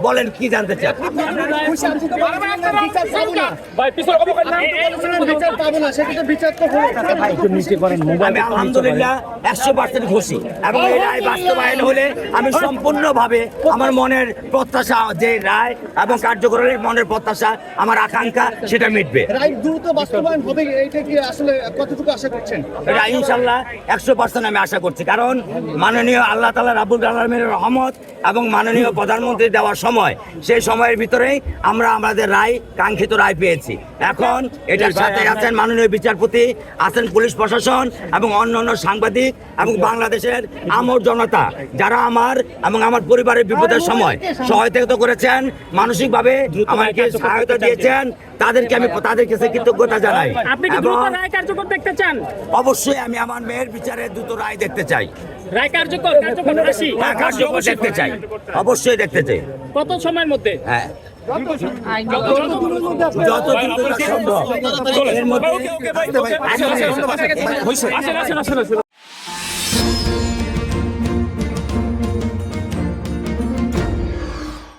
বলেন কি জানতে চান? আমি আলহামদুলিল্লাহ 100% খুশি এবং এই রায় বাস্তবায়ন হলে আমি সম্পূর্ণভাবে আমার মনের প্রত্যাশা, যে রায় এবং কার্যকরের মনের প্রত্যাশা, আমার আকাঙ্ক্ষা সেটা মিটবে। রায় দ্রুত বাস্তবায়ন হবে, এইটা কি আসলে কতটুকু আশা করছেন? এটা ইনশাল্লাহ 100% আমি আশা করছি, কারণ মাননীয় আল্লাহ তাআলা রাব্বুল আলামিনের রহমত এবং মাননীয় প্রধানমন্ত্রী দেওয়ার সময়, সেই সময়ের ভিতরেই আমরা আমাদের রায়, কাঙ্ক্ষিত রায় পেয়েছি। এখন এটার সাথে আছেন মাননীয় বিচারপতি, আছেন পুলিশ প্রশাসন এবং অন্যান্য সাংবাদিক এবং বাংলাদেশের আমর জনতা, যারা আমার এবং আমার পরিবারের বিপদের সময় সহায়তা করেছেন, মানসিকভাবে আমাকে সহায়তা দিয়েছেন, তাদেরকে আমি তাদের কাছে কৃতজ্ঞতা জানাই। আপনি কি দ্রুত রায় কার্যকর দেখতে চান? অবশ্যই আমি আমার মেয়ের বিচারে দ্রুত রায় দেখতে চাই। রায় কার্যকর হাসি কার্যকর দেখতে চাই, অবশ্যই দেখতে চাই। কত সময়ের মধ্যে? হ্যাঁ, যত দ্রুত সম্ভব এর মধ্যে।